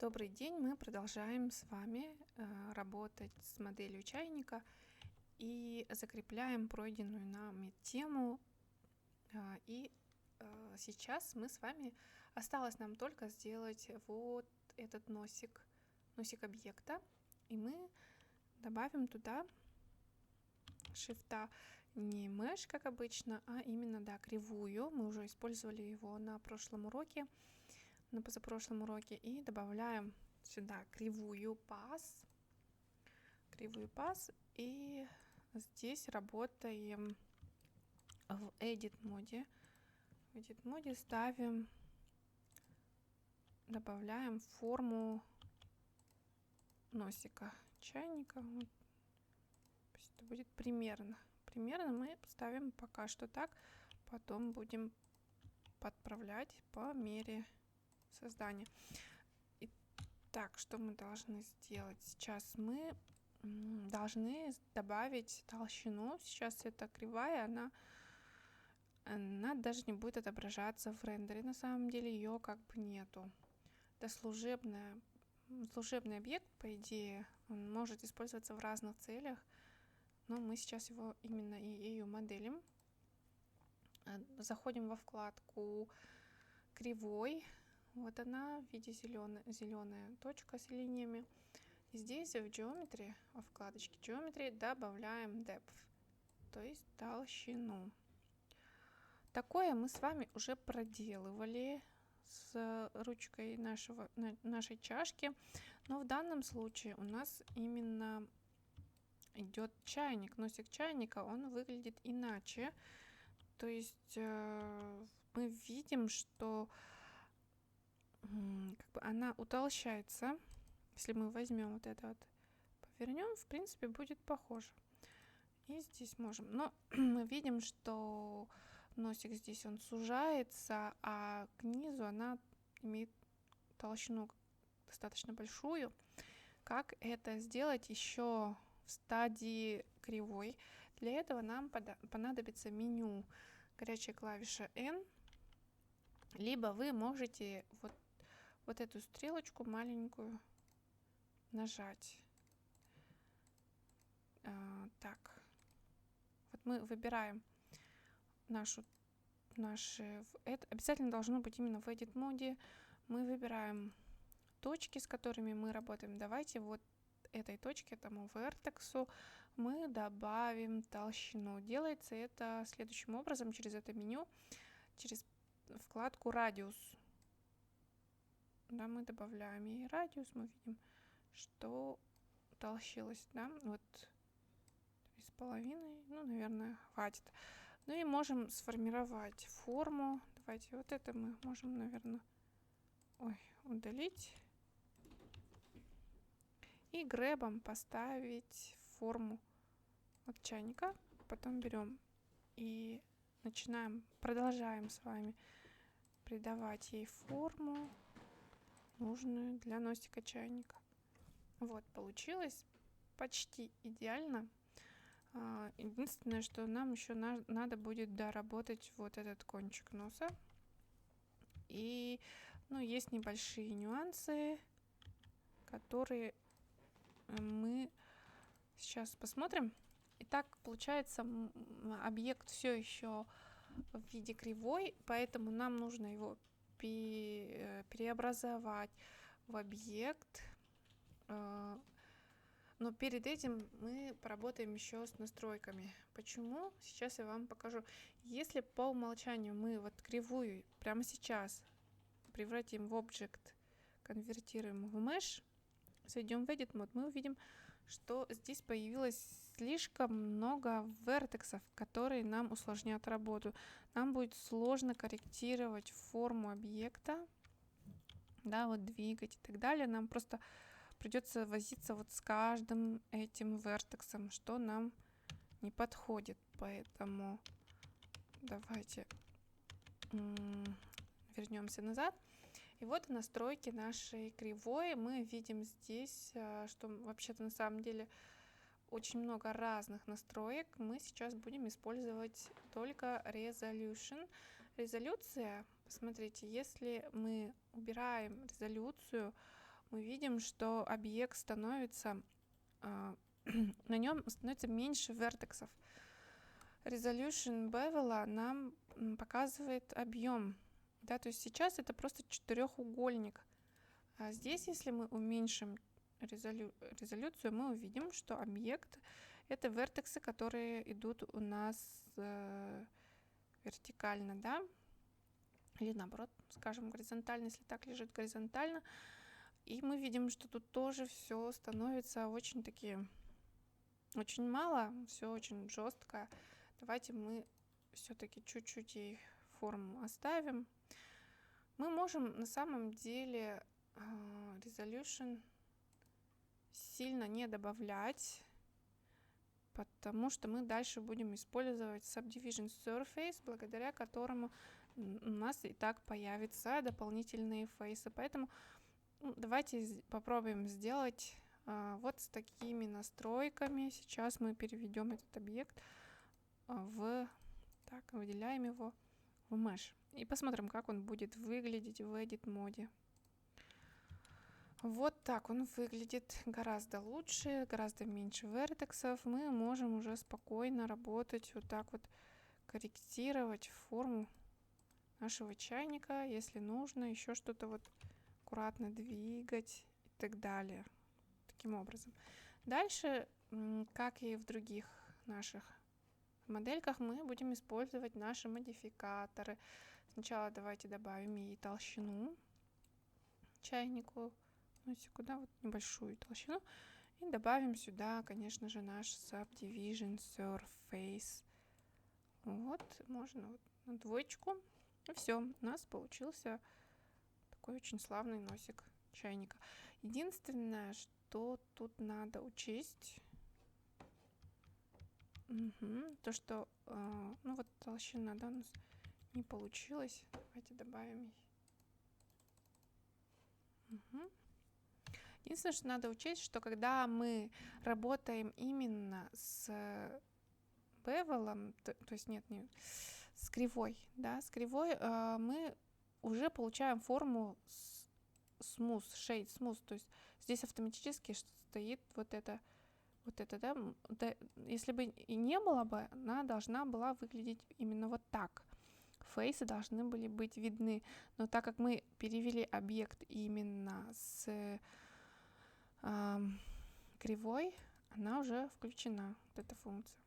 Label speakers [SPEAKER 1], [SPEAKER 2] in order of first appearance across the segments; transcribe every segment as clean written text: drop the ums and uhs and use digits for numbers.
[SPEAKER 1] Добрый день, мы продолжаем с вами работать с моделью чайника и закрепляем пройденную нами тему. И сейчас мы с вами, осталось нам только сделать вот этот носик объекта, и мы добавим туда шрифта не mesh, как обычно, а именно, кривую. Мы уже использовали его на прошлом уроке, на позапрошлом уроке, и добавляем сюда кривую пас, и здесь работаем в Edit моде. В Edit моде добавляем форму носика чайника. Вот. Пусть это будет примерно мы ставим пока что так, потом будем подправлять по мере создания. Итак, что мы должны сделать? Сейчас мы должны добавить толщину. Сейчас эта кривая, она даже не будет отображаться в рендере. На самом деле ее как бы нету. Это служебный объект, по идее, он может использоваться в разных целях, но мы сейчас его именно и ее моделим. Заходим во вкладку кривой. Вот она в виде зеленая точка с линиями. И здесь в Geometry, во вкладочке Geometry, добавляем Depth, то есть толщину. Такое мы с вами уже проделывали с ручкой нашей чашки, но в данном случае у нас именно идет чайник, носик чайника, он выглядит иначе. То есть мы видим, что как бы она утолщается. Если мы возьмем вот это вот, повернем, в принципе, будет похоже. И здесь можем. Но мы видим, что носик здесь он сужается, а к низу она имеет толщину достаточно большую. Как это сделать еще в стадии кривой? Для этого нам понадобится меню, горячая клавиша N, либо вы можете вот эту стрелочку маленькую нажать. Так, вот мы выбираем это обязательно должно быть именно в Edit моде. Мы выбираем точки, с которыми мы работаем. Давайте вот этой точке, этому вертексу, мы добавим толщину. Делается это следующим образом: через это меню, через вкладку радиус. Да, мы добавляем ей радиус, мы видим, что утолщилось, да, вот 3,5, ну, наверное, хватит. Ну и можем сформировать форму. Давайте вот это мы можем, наверное, удалить. И грэбом поставить форму от чайника. Потом берем и продолжаем с вами придавать ей форму, нужную для носика чайника. Вот, получилось почти идеально. Единственное, что нам еще надо будет доработать вот этот кончик носа. И есть небольшие нюансы, которые мы сейчас посмотрим. Итак, получается, объект все еще в виде кривой, поэтому нам нужно его преобразовать в объект. Но перед этим мы поработаем еще с настройками. Почему? Сейчас я вам покажу. Если по умолчанию мы вот кривую прямо сейчас превратим в Object, конвертируем в Mesh, зайдем в Edit мод, мы увидим, что здесь появилось слишком много вертексов, которые нам усложнят работу. Нам будет сложно корректировать форму объекта, да, вот двигать и так далее. Нам просто придется возиться вот с каждым этим вертексом, что нам не подходит. Поэтому давайте вернемся назад. И вот настройки нашей кривой. Мы видим здесь, что вообще-то на самом деле очень много разных настроек. Мы сейчас будем использовать только Resolution. Резолюция, посмотрите, если мы убираем резолюцию, мы видим, что объект становится, на нем становится меньше вертексов. Resolution bevel нам показывает объем. Да, то есть сейчас это просто четырехугольник. А здесь, если мы уменьшим резолюцию, мы увидим, что объект — это вертексы, которые идут у нас вертикально, да, или наоборот, скажем, горизонтально, если так лежит горизонтально. И мы видим, что тут тоже все становится очень мало, все очень жестко. Давайте мы все-таки чуть-чуть ей форму оставим. Мы можем на самом деле resolution сильно не добавлять, потому что мы дальше будем использовать Subdivision Surface, благодаря которому у нас и так появятся дополнительные фейсы. Поэтому давайте попробуем сделать вот с такими настройками. Сейчас мы переведем этот объект выделяем его в Mesh. И посмотрим, как он будет выглядеть в Edit моде. Вот так он выглядит гораздо лучше, гораздо меньше вертексов. Мы можем уже спокойно работать, вот так вот корректировать форму нашего чайника, если нужно, еще что-то вот аккуратно двигать и так далее. Таким образом. Дальше, как и в других наших модельках, мы будем использовать наши модификаторы. Сначала давайте добавим ей толщину чайнику, сюда вот небольшую толщину, и добавим сюда, конечно же, наш Subdivision Surface. Вот, можно вот на двоечку. И все, у нас получился такой очень славный носик чайника. Единственное, что тут надо учесть, то, что вот толщина, да, у нас не получилась. Давайте добавим. Единственное, что надо учесть, что когда мы работаем именно с бевелом, то есть не с кривой, да, мы уже получаем форму smooth, shade smooth, то есть здесь автоматически стоит вот это, да, если бы и не было бы, она должна была выглядеть именно вот так. Фейсы должны были быть видны, но так как мы перевели объект именно с кривой, она уже включена, вот эта функция.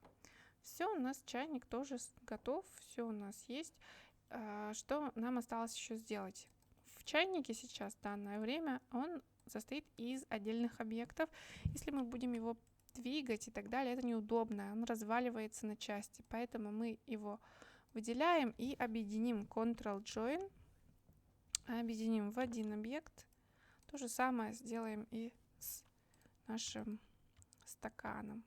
[SPEAKER 1] Все, у нас чайник тоже готов, все у нас есть. Что нам осталось еще сделать? В чайнике сейчас, в данное время, он состоит из отдельных объектов. Если мы будем его двигать и так далее, это неудобно, он разваливается на части, поэтому мы его выделяем и объединим. Ctrl-Join, объединим в один объект. То же самое сделаем и с нашим стаканом,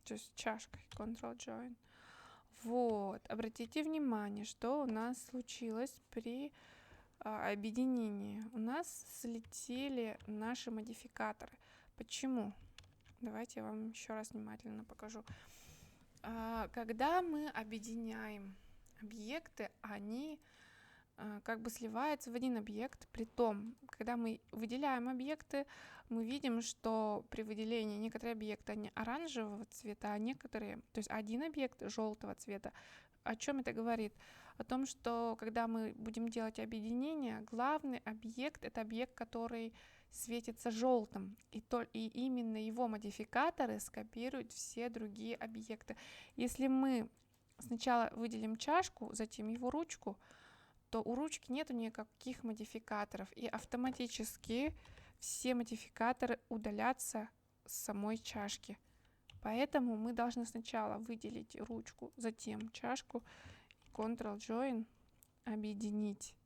[SPEAKER 1] то есть чашкой. Ctrl-Join. Вот, обратите внимание, что у нас случилось при объединении. У нас слетели наши модификаторы. Почему? Давайте я вам еще раз внимательно покажу. Когда мы объединяем объекты, они как бы сливаются в один объект. Притом, когда мы выделяем объекты, мы видим, что при выделении некоторые объекты они оранжевого цвета, а некоторые, то есть один объект желтого цвета. О чем это говорит? О том, что когда мы будем делать объединение, главный объект — это объект, который светится желтым, и именно его модификаторы скопируют все другие объекты. Если мы сначала выделим чашку, затем его ручку, то у ручки нету никаких модификаторов, и автоматически все модификаторы удалятся с самой чашки. Поэтому мы должны сначала выделить ручку, затем чашку, Ctrl-Join, объединить.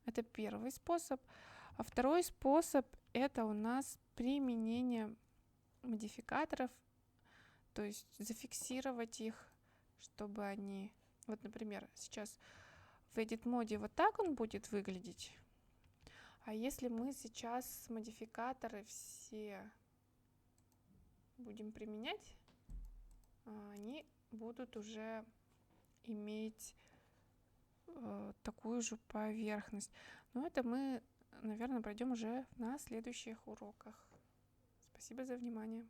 [SPEAKER 1] Это первый способ. А второй способ — это у нас применение модификаторов, то есть зафиксировать их, чтобы они... Вот, например, сейчас в Edit моде вот так он будет выглядеть. А если мы сейчас модификаторы все будем применять, они будут уже иметь такую же поверхность. Но это мы наверное, пройдем уже на следующих уроках. Спасибо за внимание.